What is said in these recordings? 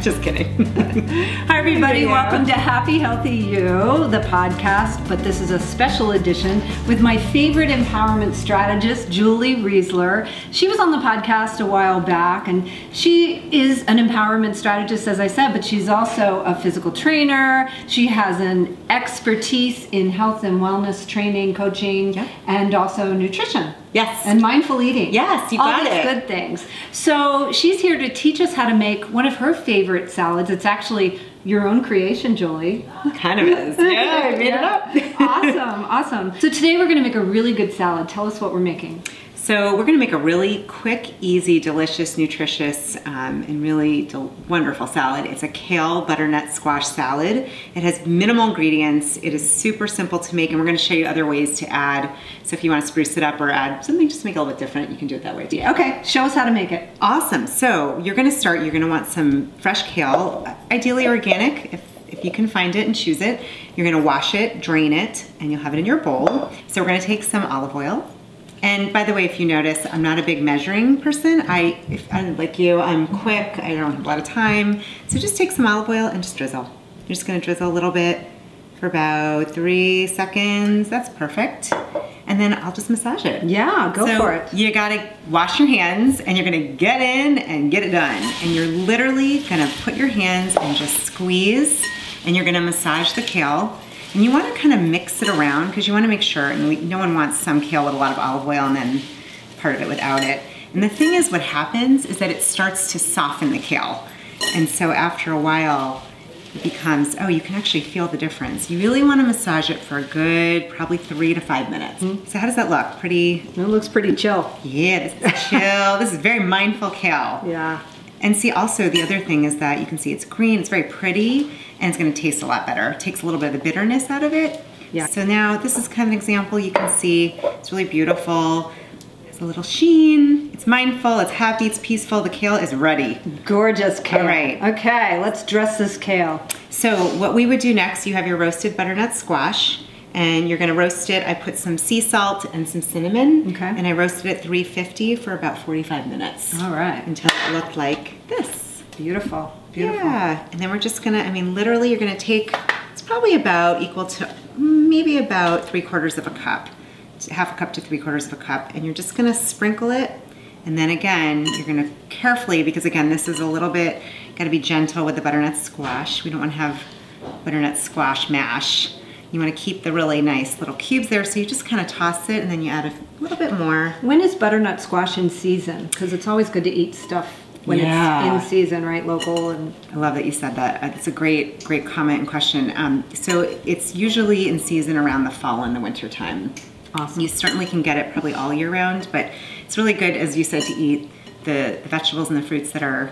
Just kidding. Hi everybody, welcome to Happy Healthy You, the podcast, but this is a special edition with my favorite empowerment strategist, Julie Riesler. She was on the podcast a while back, and she is an empowerment strategist, as I said, but she's also a physical trainer. She has an expertise in health and wellness training, coaching, and also nutrition. Yes. And mindful eating. Yes, you got it. All these good things. So she's here to teach us how to make one of her favorite salads. It's actually your own creation, Julie. Kind of is. Yeah, I made it up. Awesome, awesome. So today we're gonna make a really good salad. Tell us what we're making. So we're gonna make a really quick, easy, delicious, nutritious, and really wonderful salad. It's a kale butternut squash salad. It has minimal ingredients. It is super simple to make, and we're gonna show you other ways to add. So if you wanna spruce it up or add something just to make it a little bit different, you can do it that way too. Okay, show us how to make it. Awesome. So you're gonna start, you're gonna want some fresh kale, ideally organic, if you can find it and choose it. You're gonna wash it, drain it, and you'll have it in your bowl. So we're gonna take some olive oil. And by the way, if you notice, I'm not a big measuring person. Like you, I'm quick, I don't have a lot of time. So just take some olive oil and just drizzle. You're just gonna drizzle a little bit for about 3 seconds. That's perfect. And then I'll just massage it. Yeah, go for it. You gotta wash your hands, and you're gonna get in and get it done. And you're literally gonna put your hands and just squeeze, and you're gonna massage the kale. And you want to kind of mix it around because you want to make sure, and no one wants some kale with a lot of olive oil and then part of it without it. And the thing is, what happens is that it starts to soften the kale. And so after a while, it becomes, oh, you can actually feel the difference. You really want to massage it for a good, probably 3 to 5 minutes. So how does that look? Pretty? It looks pretty chill. Yeah, this is chill. This is very mindful kale. Yeah. And see, also the other thing is that you can see it's green, it's very pretty, and it's gonna taste a lot better. It takes a little bit of the bitterness out of it. Yeah. So now this is kind of an example. You can see it's really beautiful. It's a little sheen. It's mindful, it's happy, it's peaceful. The kale is ready. Gorgeous kale. All right. Okay, let's dress this kale. So what we would do next, you have your roasted butternut squash, and you're gonna roast it. I put some sea salt and some cinnamon. Okay. And I roasted it 350 for about 45 minutes. All right. Until it looked like this. Beautiful, beautiful. Yeah, and then we're just gonna, I mean, literally you're gonna take, it's probably about equal to maybe about 3/4 of a cup, half a cup to 3/4 of a cup, and you're just gonna sprinkle it. And then again, you're gonna carefully, because again, this is a little bit, gotta be gentle with the butternut squash. We don't wanna have butternut squash mash. You wanna keep the really nice little cubes there, so you just kind of toss it and then you add a little bit more. When is butternut squash in season? Because it's always good to eat stuff when it's in season, right? Local. And I love that you said that. It's a great comment and question. So it's usually in season around the fall and the winter time. Awesome. You certainly can get it probably all year round, but it's really good, as you said, to eat the vegetables and the fruits that are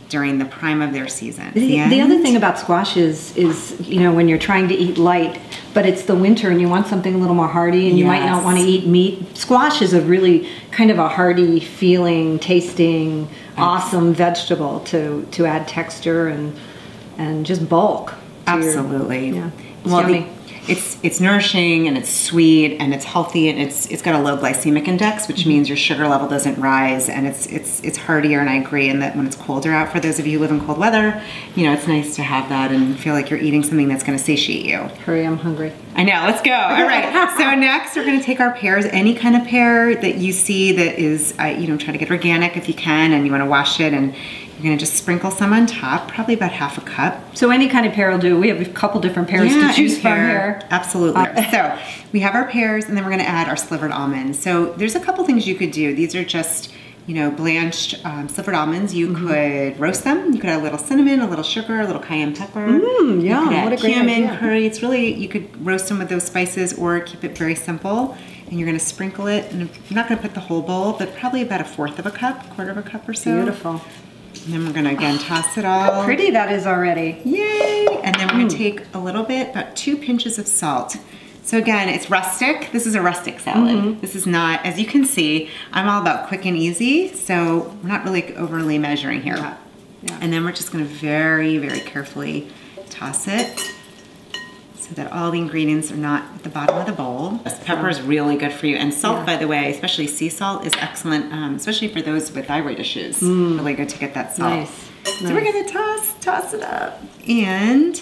during the prime of their season. The other thing about squash is, you know, when you're trying to eat light, but it's the winter and you want something a little more hearty, and you might not want to eat meat. Squash is a really kind of a hearty feeling, tasting, awesome vegetable to add texture and just bulk. Absolutely. Yeah. It's yummy. It's nourishing, and it's sweet, and it's healthy, and it's got a low glycemic index, which means your sugar level doesn't rise, and it's heartier. And I agree in that when it's colder out, for those of you who live in cold weather, you know, it's nice to have that and feel like you're eating something that's going to satiate you. Hurry, I'm hungry. I know, let's go. All right, so next we're gonna take our pears, any kind of pear that you see that is, you know, try to get organic if you can, and you wanna wash it, and you're gonna just sprinkle some on top, probably about half a cup. So any kind of pear will do. We have a couple different pears to choose from here. Absolutely. So we have our pears, and then we're gonna add our slivered almonds. So there's a couple things you could do. These are just, you know, blanched slivered almonds. You could roast them. You could add a little cinnamon, a little sugar, a little cayenne pepper. Yeah, what a great idea. Curry. It's really, you could roast them with those spices or keep it very simple. And you're gonna sprinkle it, and I'm not gonna put the whole bowl, but probably about 1/4 of a cup, 1/4 of a cup or so. Beautiful. And then we're gonna again toss it all. How pretty that is already. Yay! And then we're gonna take a little bit, about 2 pinches of salt. So again, it's rustic. This is a rustic salad. This is not, as you can see, I'm all about quick and easy, so we're not really overly measuring here. And then we're just gonna very, very carefully toss it. so that all the ingredients are not at the bottom of the bowl. Pepper is really good for you. And salt, by the way, especially sea salt, is excellent, especially for those with thyroid issues. Really good to get that salt. Nice. So we're gonna toss it up. And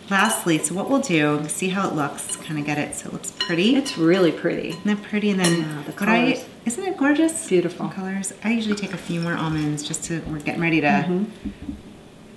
lastly, so what we'll do, see how it looks, kind of get it so it looks pretty. It's really pretty. Isn't that pretty? And then the colors. Isn't it gorgeous? Beautiful. The colors. I usually take a few more almonds just to, we're getting ready to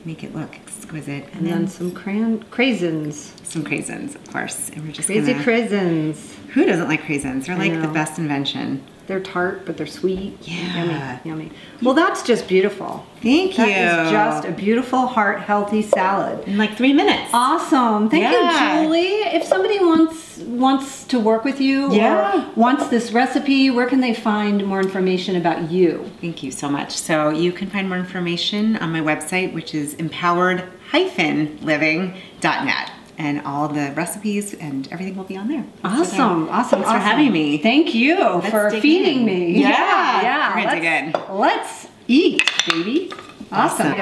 make it look exquisite. And then some craisins. Some craisins, of course. And we're just Crazy gonna, craisins. who doesn't like craisins? They're like the know. best invention. They're tart, but they're sweet. Yeah. Yummy, yummy. Well, that's just beautiful. Thank you. That is just a beautiful, heart-healthy salad. In like 3 minutes. Awesome. Thank you, Julie. If somebody wants to work with you or wants this recipe, where can they find more information about you? Thank you so much. So you can find more information on my website, which is empowered-living.net. And all the recipes and everything will be on there. Awesome, awesome. Thanks for having me. Thank you for feeding me. Yeah. We're gonna dig in. Let's eat, baby. Awesome.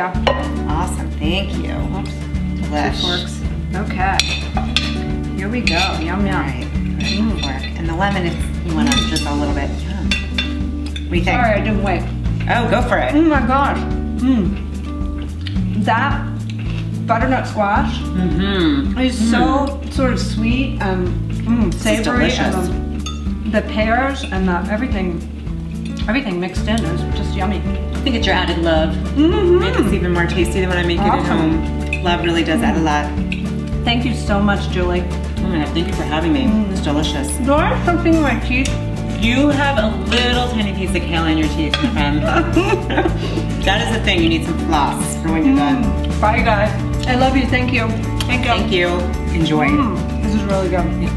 Awesome, thank you. Delish. Works. Okay. Here we go. Yum, yum. All right, fork. And the lemon, if you want to just a little bit. What do you think? Sorry, I didn't wait. Oh, go for it. Oh my gosh. That butternut squash is so sort of sweet and savory, and the pears and everything mixed in is just yummy. I think it's your added love. Makes it even more tasty than when I make it at home. Love really does add a lot. Thank you so much, Julie. Thank you for having me. It's delicious. Do I have something in my teeth? You have a little tiny piece of kale in your teeth, my friend. That is the thing. You need some floss for when you're done. Bye, guys. I love you. Thank you. Thank you. Enjoy. This is really good.